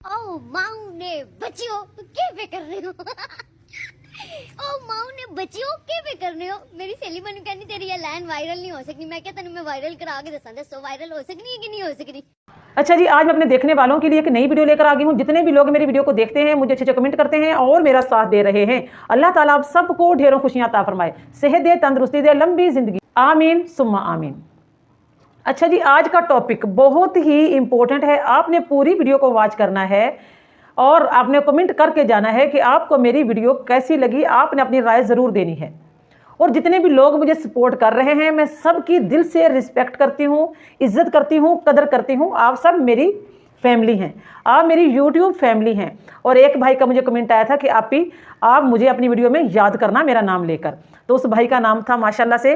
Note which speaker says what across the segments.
Speaker 1: ओ माऊ ने बच्चियों क्या पे कर रहे हो ओ माऊ ने बच्चियों क्या पे कर रहे हो मेरी सहेली मैंने कहनी तेरी ये लाइन वायरल नहीं हो सकती मैं क्या तेन मैं वायरल करा के दसा दसो वायरल हो सकनी है कि नहीं हो सकती।
Speaker 2: अच्छा जी, आज मैं अपने देखने वालों के लिए एक नई वीडियो लेकर आ गई हूँ। जितने भी लोग मेरी वीडियो को देखते हैं, मुझे अच्छे कमेंट करते हैं और मेरा साथ दे रहे हैं, अल्लाह ताला आप सबको ढेरों खुशियां अता फरमाए, सेहत दे, तंदुरुस्ती दे, लंबी जिंदगी, आमीन सुम्मा आमीन। अच्छा जी, आज का टॉपिक बहुत ही इंपॉर्टेंट है। आपने पूरी वीडियो को वॉच करना है और आपने कमेंट करके जाना है कि आपको मेरी वीडियो कैसी लगी। आपने अपनी राय ज़रूर देनी है। और जितने भी लोग मुझे सपोर्ट कर रहे हैं, मैं सबकी दिल से रिस्पेक्ट करती हूँ, इज्जत करती हूँ, कदर करती हूँ। आप सब मेरी फैमिली हैं, आप मेरी यूट्यूब फैमिली हैं। और एक भाई का मुझे कमेंट आया था कि आप मुझे अपनी वीडियो में याद करना मेरा नाम लेकर। तो उस भाई का नाम था माशाल्लाह से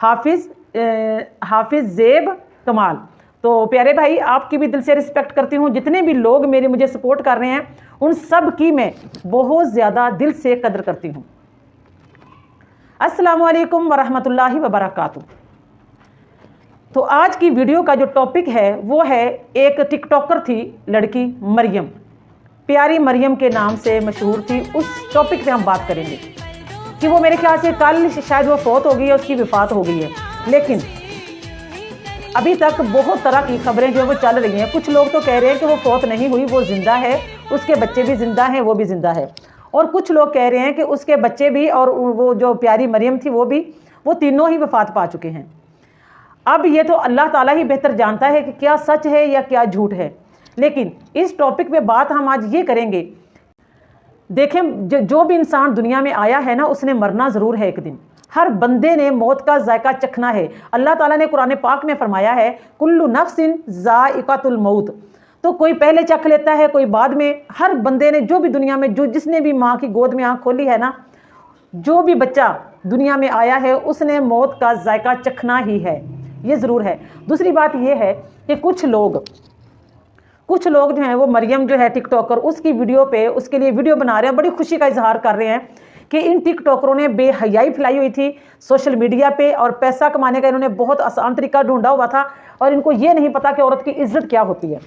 Speaker 2: हाफिज़ ज़ेब कमाल। तो प्यारे भाई, आपकी भी दिल से रिस्पेक्ट करती हूँ। जितने भी लोग मुझे सपोर्ट कर रहे हैं, उन सब की मैं बहुत ज़्यादा दिल से कदर करती हूँ। अस्सलामु अलैकुम वरहमतुल्लाहि वबरकातुहू। तो आज की वीडियो का जो टॉपिक है वो है, एक टिकटॉकर थी लड़की मरियम, प्यारी मरियम के नाम से मशहूर थी। उस टॉपिक पे हम बात करेंगे कि वो मेरे ख्याल से कल शायद वो फौत हो गई है, उसकी वफात हो गई है। लेकिन अभी तक बहुत तरह की खबरें जो वो चल रही हैं। कुछ लोग तो कह रहे हैं कि वो फौत नहीं हुई, वो ज़िंदा है, उसके बच्चे भी ज़िंदा हैं, वो भी ज़िंदा है। और कुछ लोग कह रहे हैं कि उसके बच्चे भी और वो जो प्यारी मरियम थी वो तीनों ही वफात पा चुके हैं। अब ये तो अल्लाह ताला ही बेहतर जानता है कि क्या सच है या क्या झूठ है। लेकिन इस टॉपिक पे बात हम आज ये करेंगे। देखें, जो भी इंसान दुनिया में आया है ना, उसने मरना ज़रूर है एक दिन। हर बंदे ने मौत का जायका चखना है। अल्लाह ताला ने कुरान पाक में फरमाया है, कुल्लु नफ्सिन ज़ाइक़ातुल मौत। तो कोई पहले चख लेता है, कोई बाद में। हर बंदे ने, जो भी दुनिया में, जिसने भी माँ की गोद में आँख खोली है ना, जो भी बच्चा दुनिया में आया है, उसने मौत का जायका चखना ही है, ये ज़रूर है। दूसरी बात ये है कि कुछ लोग जो हैं, वो मरियम जो है टिकटॉकर, उसकी वीडियो पे उसके लिए वीडियो बना रहे हैं, बड़ी खुशी का इजहार कर रहे हैं कि इन टिकटॉकरों ने बेहयाई फैलाई हुई थी सोशल मीडिया पे और पैसा कमाने का इन्होंने बहुत आसान तरीका ढूंढा हुआ था। और इनको ये नहीं पता कि औरत की इज्जत क्या होती है।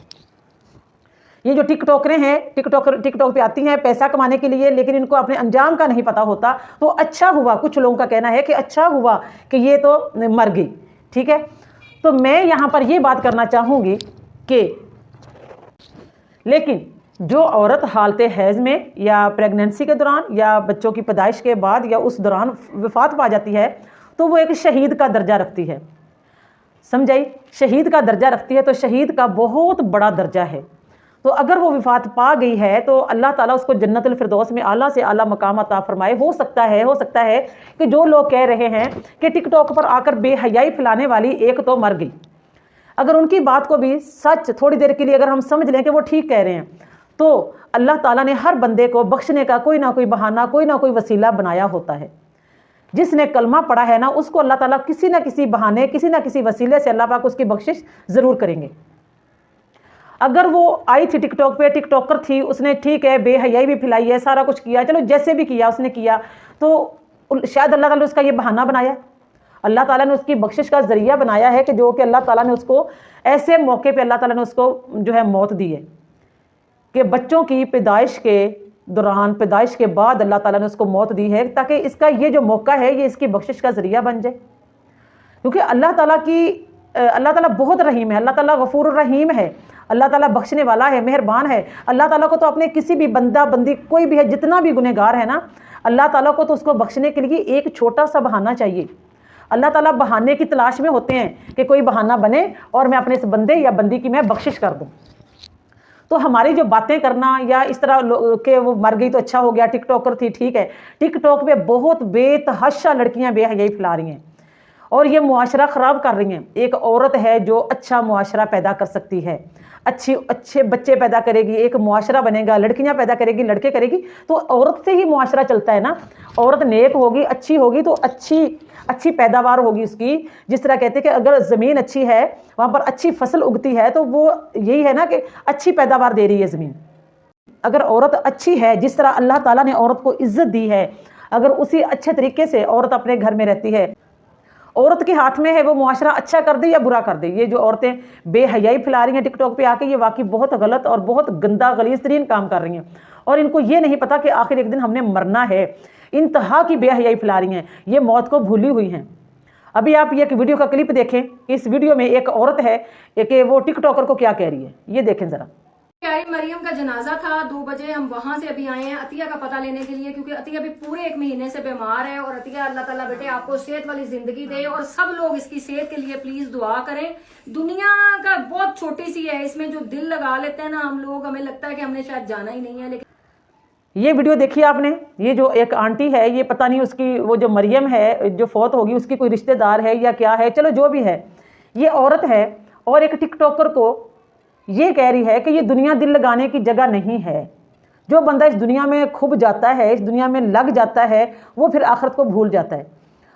Speaker 2: ये जो टिकटॉकरें हैं, टिकटॉक पे आती हैं पैसा कमाने के लिए, लेकिन इनको अपने अंजाम का नहीं पता होता। तो अच्छा हुआ, कुछ लोगों का कहना है कि अच्छा हुआ कि ये तो मर गई। ठीक है, तो मैं यहाँ पर ये बात करना चाहूँगी कि लेकिन जो औरत हालते हैज़ में या प्रेगनेंसी के दौरान या बच्चों की पैदाइश के बाद या उस दौरान वफात पा जाती है, तो वो एक शहीद का दर्जा रखती है। समझाई? शहीद का दर्जा रखती है, तो शहीद का बहुत बड़ा दर्जा है। तो अगर वो वफात पा गई है तो अल्लाह ताला उसको जन्नतुल फिरदौस में आला से आला मकाम अता फरमाए। हो सकता है कि जो लोग कह रहे हैं कि टिकटॉक पर आकर बेहयाई फैलाने वाली एक तो मर गई, अगर उनकी बात को भी सच थोड़ी देर के लिए अगर हम समझ लें कि वो ठीक कह रहे हैं, तो अल्लाह ताला ने हर बंदे को बख्शने का कोई ना कोई बहाना, कोई ना कोई वसीला बनाया होता है। जिसने कलमा पढ़ा है ना, उसको अल्लाह ताला किसी ना किसी बहाने, किसी ना किसी वसीले से अल्लाह पाक उसकी बख्शिश ज़रूर करेंगे। अगर वो आई थी टिकटॉक पे, टिकटॉकर थी, उसने ठीक है बेहयाई भी फैलाई है, सारा कुछ किया, चलो जैसे भी किया उसने किया, तो शायद अल्लाह ताला ने उसका ये बहाना बनाया, अल्लाह ताला ने उसकी बख्शिश का जरिया बनाया है कि जो कि अल्लाह ताला ने उसको ऐसे मौके पे अल्लाह ताला ने उसको जो है मौत दी है कि बच्चों की पैदाइश के दौरान, पैदाइश के बाद अल्लाह ताला ने उसको मौत दी है, ताकि इसका ये जो मौका है ये इसकी बख्शिश का जरिया बन जाए। क्योंकि अल्लाह ताला बहुत रहीम है, अल्लाह ताला गफूर रहीम है, अल्लाह ताला बख्शने वाला है, मेहरबान है। अल्लाह ताला को तो अपने किसी भी बंदा बंदी कोई भी है, जितना भी गुनहगार है ना, अल्लाह ताला को तो उसको बख्शने के लिए एक छोटा सा बहाना चाहिए। अल्लाह ताला बहाने की तलाश में होते हैं कि कोई बहाना बने और मैं अपने इस बंदे या बंदी की मैं बख्शिश कर दूं। तो हमारी जो बातें करना या इस तरह के वो मर गई तो अच्छा हो गया, टिकटॉकर थी, ठीक है, टिकटॉक पे बहुत बेतहाशा लड़कियां बेहयाई फैला रही हैं और ये मुआशरा ख़राब कर रही हैं। एक औरत है जो अच्छा मुआशरा पैदा कर सकती है, अच्छे बच्चे पैदा करेगी, एक मुआशरा बनेगा, लड़कियां पैदा करेगी, लड़के करेगी, तो औरत से ही मुआशरा चलता है ना। औरत नेक होगी, अच्छी होगी, तो अच्छी पैदावार होगी उसकी। जिस तरह कहते हैं कि अगर ज़मीन अच्छी है, वहाँ पर अच्छी फसल उगती है, तो वो यही है ना कि अच्छी पैदावार दे रही है ज़मीन। अगर औरत अच्छी है, जिस तरह अल्लाह ताला ने औरत को इज़्ज़त दी है, अगर उसी अच्छे तरीके से औरत अपने घर में रहती है औरत के हाथ में है वो मुआशरा अच्छा कर दे या बुरा कर दे। ये जो औरतें बेहयाई फैला रही हैं टिकटॉक पे आके, ये वाकई बहुत गलत और बहुत गंदा गलीज तरीन काम कर रही हैं। और इनको ये नहीं पता कि आखिर एक दिन हमने मरना है। इंतहा की बेहयाई फैला रही हैं, ये मौत को भूली हुई हैं। अभी आप ये एक वीडियो का क्लिप देखें। इस वीडियो में एक औरत है कि वो टिकटॉकर को क्या कह रही है, ये देखें जरा।
Speaker 3: प्यारी मरियम का जनाजा था 2 बजे, हम वहां से अभी आए हैं अतिया का पता लेने के लिए, क्योंकि अतिया भी पूरे 1 महीने से बीमार है। और अतिया, अल्लाह ताला बेटे आपको सेहत वाली जिंदगी दे, और सब लोग इसकी सेहत के लिए प्लीज दुआ करें। दुनिया का बहुत छोटी सी है, इसमें जो दिल लगा लेते हैं ना हम लोग, हमें लगता है कि हमने शायद जाना ही नहीं है। लेकिन
Speaker 2: ये वीडियो देखिए आपने। ये जो एक आंटी है, ये पता नहीं उसकी, वो जो मरियम है जो फौत होगी उसकी कोई रिश्तेदार है या क्या है, चलो जो भी है, ये औरत है और एक टिकटॉकर को ये कह रही है कि ये दुनिया दिल लगाने की जगह नहीं है। जो बंदा इस दुनिया में खूब जाता है, इस दुनिया में लग जाता है, वो फिर आखिरत को भूल जाता है।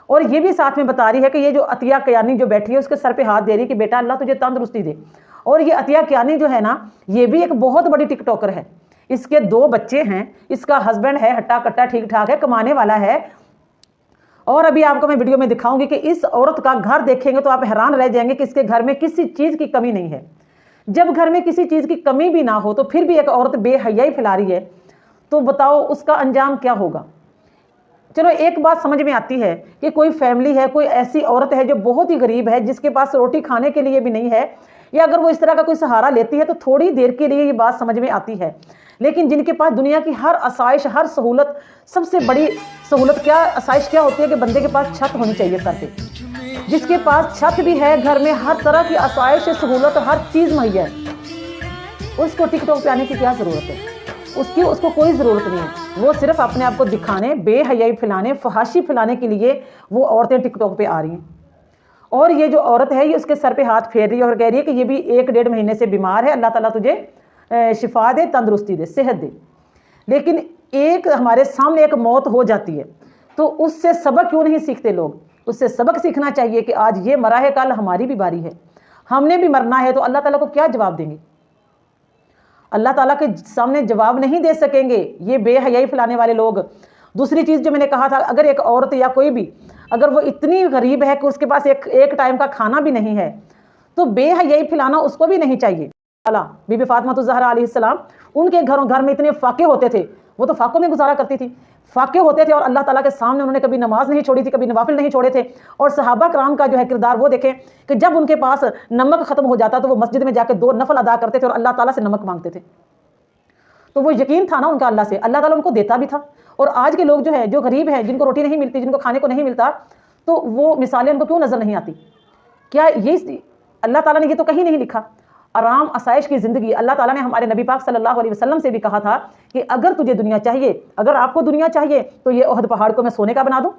Speaker 2: और ये भी साथ में बता रही है कि ये जो अतिया कयानी जो बैठी है उसके सर पे हाथ दे रही है कि बेटा अल्लाह तुझे तंदुरुस्ती दे। और ये अतिया कयानी जो है ना, ये भी एक बहुत बड़ी टिकटॉकर है। इसके 2 बच्चे हैं, इसका हस्बैंड है हट्टा कट्टा ठीक ठाक है, कमाने वाला है। और अभी आपको मैं वीडियो में दिखाऊंगी कि इस औरत का घर देखेंगे तो आप हैरान रह जाएंगे कि इसके घर में किसी चीज की कमी नहीं है। जब घर में किसी चीज की कमी भी ना हो तो फिर भी एक औरत बेहयाई फैला रही है, तो बताओ उसका अंजाम क्या होगा। चलो एक बात समझ में आती है कि कोई फैमिली है, कोई ऐसी औरत है जो बहुत ही गरीब है, जिसके पास रोटी खाने के लिए भी नहीं है, या अगर वो इस तरह का कोई सहारा लेती है तो थोड़ी देर के लिए ये बात समझ में आती है। लेकिन जिनके पास दुनिया की हर आसाइश, हर सहूलत, सबसे बड़ी सहूलत क्या आसाइश क्या होती है कि बंदे के पास छत होनी चाहिए सर पे। जिसके पास छत भी है, घर में हर तरह की आसाइश, सहूलत, हर चीज़ मुहैया है, उसको टिकटॉक पे आने की क्या ज़रूरत है? उसको कोई ज़रूरत नहीं है। वो सिर्फ अपने आप को दिखाने, बेहयाई फैलाने, फहाशी फैलाने के लिए वो औरतें टिकटॉक पे आ रही हैं। और ये जो औरत है ये उसके सर पे हाथ फेर रही है और कह रही है कि ये भी 1-1.5 महीने से बीमार है, अल्लाह ताला तुझे शिफा दे, तंदुरुस्ती दे, सेहत दे। लेकिन एक हमारे सामने एक मौत हो जाती है तो उससे सबक क्यों नहीं सीखते लोग? उससे सबक सीखना चाहिए कि आज ये मरा है, कल हमारी भी बारी है, हमने भी मरना है। तो अल्लाह ताला को क्या जवाब देंगे? अल्लाह ताला के सामने जवाब नहीं दे सकेंगे ये बेहयाई फैलाने वाले लोग। दूसरी चीज़ जो मैंने कहा था, अगर एक औरत या कोई भी अगर वो इतनी गरीब है कि उसके पास एक टाइम का खाना भी नहीं है, तो बेहयाई फैलाना उसको भी नहीं चाहिए। बीबी फातिमा ज़हरा अलैहिस्सलाम, उनके घर में इतने फाके होते थे, वो तो फाकों में गुजारा करती थी, फाके होते थे और अल्लाह ताला के सामने उन्होंने कभी नमाज नहीं छोड़ी थी, कभी नवाफिल नहीं छोड़े थे। और सहाबा कराम का जो है किरदार वो देखें कि जब उनके पास नमक ख़त्म हो जाता तो वो मस्जिद में जाकर 2 नफल अदा करते थे और अल्लाह ताला से नमक मांगते थे। तो वो यकीन था ना उनका अल्लाह से, अल्लाह ताला उनको देता भी था। और आज के लोग जो है, जो गरीब हैं, जिनको रोटी नहीं मिलती, जिनको खाने को नहीं मिलता, तो वो मिसालें उनको क्यों नज़र नहीं आती? क्या ये अल्लाह ताला ने ये तो कहीं नहीं लिखा? आराम आसाइश की ज़िंदगी अल्लाह ताला ने हमारे नबी पाक सल्लल्लाहु अलैहि वसल्लम से भी कहा था कि अगर तुझे दुनिया चाहिए, अगर आपको दुनिया चाहिए तो ये ओहद पहाड़ को मैं सोने का बना दूं।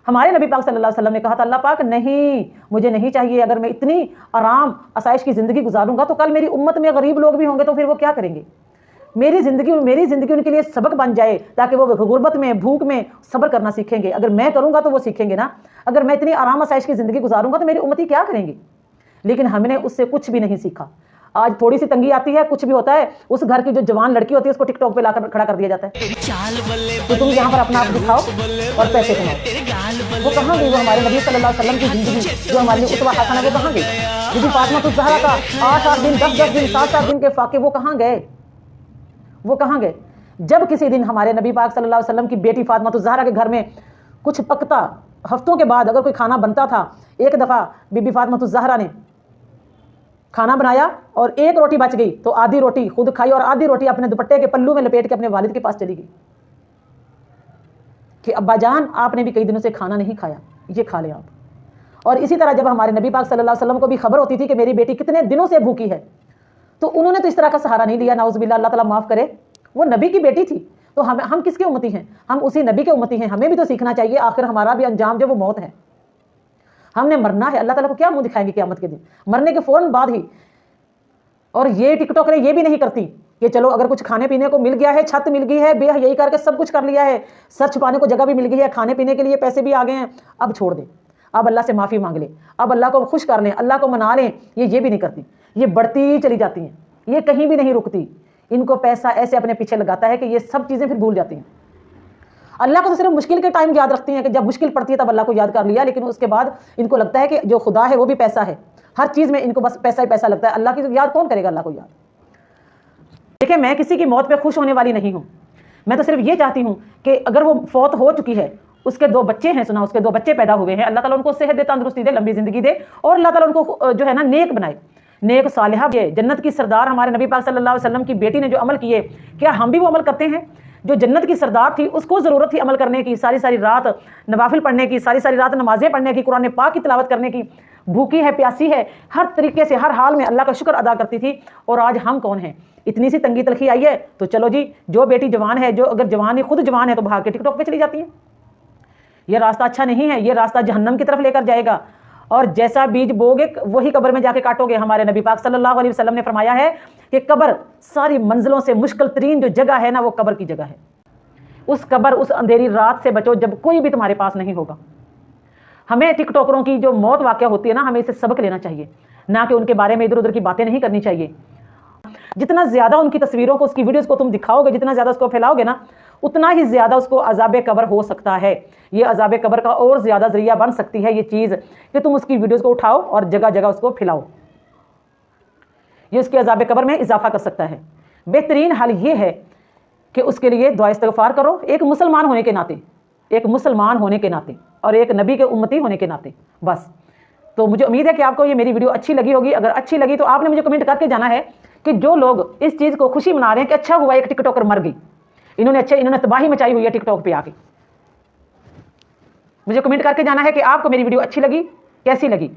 Speaker 2: हमारे नबी पाक सल्लल्लाहु अलैहि वसल्लम ने कहा था, अल्लाह पाक नहीं, मुझे नहीं चाहिए। अगर मैं इतनी आराम आसाइश की ज़िंदगी गुजारूंगा तो कल मेरी उम्मत में गरीब लोग भी होंगे, तो फिर वो क्या करेंगे? मेरी ज़िंदगी उनके लिए सबक बन जाए, ताकि वो गुर्बत में, भूख में सब्र करना सीखेंगे। अगर मैं करूँगा तो वो सीखेंगे ना। अगर मैं इतनी आराम आसाइश की ज़िंदगी गुजारूंगा तो मेरी उम्मती क्या करेंगे? लेकिन हमने उससे कुछ भी नहीं सीखा। आज थोड़ी सी तंगी आती है, कुछ भी होता है, उस घर की जो जवान लड़की होती है उसको टिकटॉक पे लाकर खड़ा कर दिया जाता है तो तुम यहाँ पर अपना आप दिखाओ और पैसे कमाओ। वो कहाँ गई? वो हमारे नबी सल्लल्लाहु अलैहि वसल्लम की जिंदगी जो हमारे लिए उसवा हसन है, वो कहाँ गई? बीबी फातिमा ज़हरा का 8-8 दिन, 10-10 दिन, 7-7 दिन के फाके, वो कहाँ गए? वो कहाँ गए? जब किसी दिन हमारे नबी पाक सल्लल्लाहु अलैहि वसल्लम की बेटी फातिमा ज़हरा के घर में कुछ पकता, हफ्तों के बाद अगर कोई खाना बनता था, एक दफ़ा बीबी फातिमा ज़हरा ने खाना बनाया और 1 रोटी बच गई तो आधी रोटी खुद खाई और आधी रोटी अपने दुपट्टे के पल्लू में लपेट के अपने वालिद के पास चली गई कि अब्बा जान, आपने भी कई दिनों से खाना नहीं खाया, ये खा लें आप। और इसी तरह जब हमारे नबी पाक सल्लल्लाहु अलैहि वसल्लम को भी खबर होती थी कि मेरी बेटी कितने दिनों से भूखी है, तो उन्होंने तो इस तरह का सहारा नहीं लिया। नाउज़ुबिल्लाह, अल्लाह ताला माफ़ करे, वो नबी की बेटी थी। तो हम किसके उम्मती हैं? हम उसी नबी के उम्मती हैं। हमें भी तो सीखना चाहिए, आखिर हमारा भी अंजाम जो वो मौत है, हमने मरना है। अल्लाह ताला को क्या मुंह दिखाएंगे क़यामत के दिन? मरने के फौरन बाद ही। और ये टिकटॉकरें ये भी नहीं करती कि चलो अगर कुछ खाने पीने को मिल गया है, छत मिल गई है, बेहयाई करके सब कुछ कर लिया है, सर छुपाने को जगह भी मिल गई है, खाने पीने के लिए पैसे भी आ गए हैं, अब छोड़ दें, अब अल्लाह से माफ़ी मांग लें, अब अल्लाह को खुश कर लें, अल्लाह को मना लें। ये भी नहीं करती, ये बढ़ती चली जाती हैं, ये कहीं भी नहीं रुकती। इनको पैसा ऐसे अपने पीछे लगाता है कि ये सब चीज़ें फिर भूल जाती हैं। अल्लाह को तो सिर्फ मुश्किल के टाइम याद रखती हैं कि जब मुश्किल पड़ती है तब अल्लाह को याद कर लिया, लेकिन उसके बाद इनको लगता है कि जो खुदा है वो भी पैसा है, हर चीज़ में इनको बस पैसा ही पैसा लगता है। अल्लाह की याद कौन करेगा, अल्लाह को याद। देखिए, मैं किसी की मौत पे खुश होने वाली नहीं हूँ, मैं तो सिर्फ ये चाहती हूँ कि अगर वो फौत हो चुकी है, उसके 2 बच्चे हैं, सुना उसके 2 बच्चे पैदा हुए हैं, अल्लाह ताला उनको सेहत दे, तंदुरुस्ती दे, लंबी ज़िंदगी दे, और अल्लाह ताला उनको जो है ना नेक बनाए, नेक सालिहा ये जन्नत की सरदार हमारे नबी पाक सल्लल्लाहु अलैहि वसल्लम की बेटी ने जो अमल किए, क्या हम भी वो अमल करते हैं? जो जन्नत की सरदार थी उसको ज़रूरत थी अमल करने की, सारी सारी रात नवाफिल पढ़ने की, सारी सारी रात नमाज़ें पढ़ने की, कुरान पाक की तिलावत करने की, भूखी है प्यासी है, हर तरीके से हर हाल में अल्लाह का शुक्र अदा करती थी। और आज हम कौन हैं? इतनी सी तंगी तलखी आई है तो चलो जी, जो बेटी जवान है, जो अगर जवान ही खुद जवान है तो भाग के टिकटॉक पे चली जाती है। ये रास्ता अच्छा नहीं है, ये रास्ता जहन्नम की तरफ लेकर जाएगा, और जैसा बीज बोगे वही कब्र में जाके काटोगे। हमारे नबी पाक सल्लल्लाहु अलैहि वसल्लम ने फरमाया है कि कब्र सारी मंजिलों से मुश्किल तरीन जो जगह है ना, वो कब्र की जगह है। उस कब्र, उस अंधेरी रात से बचो जब कोई भी तुम्हारे पास नहीं होगा। हमें टिकटॉकरों की जो मौत वाक़या होती है ना, हमें इसे सबक लेना चाहिए, ना कि उनके बारे में इधर उधर की बातें नहीं करनी चाहिए। जितना ज़्यादा उनकी तस्वीरों को, उसकी वीडियोस को तुम दिखाओगे, जितना ज़्यादा उसको फैलाओगे ना, उतना ही ज़्यादा उसको अज़ाब कब्र हो सकता है। ये अज़ाब कब्र का और ज़्यादा ज़रिया बन सकती है ये चीज़ कि तुम उसकी वीडियोस को उठाओ और जगह जगह उसको फैलाओ। ये उसके अज़ाब कब्र में इजाफा कर सकता है। बेहतरीन हल ये है कि उसके लिए दुआ इस्तिग़फ़ार करो, एक मुसलमान होने के नाते, एक मुसलमान होने के नाते और एक नबी के उम्मती होने के नाते। बस, तो मुझे उम्मीद है कि आपको ये मेरी वीडियो अच्छी लगी होगी। अगर अच्छी लगी तो आपने मुझे कमेंट करके जाना है कि जो लोग इस चीज़ को खुशी मना रहे हैं कि अच्छा हुआ एक टिकटॉकर मर गई, इन्होंने तबाही मचाई हुई है टिकटॉक पे आके, मुझे कमेंट करके जाना है कि आपको मेरी वीडियो अच्छी लगी, कैसी लगी।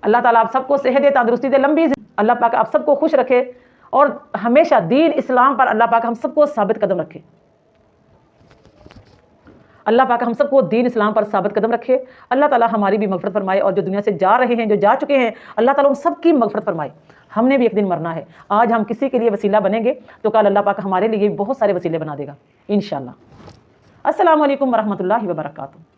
Speaker 2: अल्लाह ताला आप सबको सेहत दे, तंदुरुस्ती दे, लंबी, अल्लाह पाक आप सबको खुश रखे और हमेशा दीन इस्लाम पर अल्लाह पाक हम सबको साबित कदम रखे। अल्लाह पाक हम सबको दीन इस्लाम पर साबित कदम रखे। अल्लाह ताला हमारी भी मग़फ़िरत फरमाए, और जो दुनिया से जा रहे हैं, जो जा चुके हैं, अल्लाह ताला उन सबकी मग़फ़िरत फरमाए। हमने भी एक दिन मरना है, आज हम किसी के लिए वसीला बनेंगे तो कल अल्लाह पाक हमारे लिए बहुत सारे वसीले बना देगा इंशाअल्लाह। अस्सलामु अलैकुम वरहमतुल्लाहि वबरकातुहू।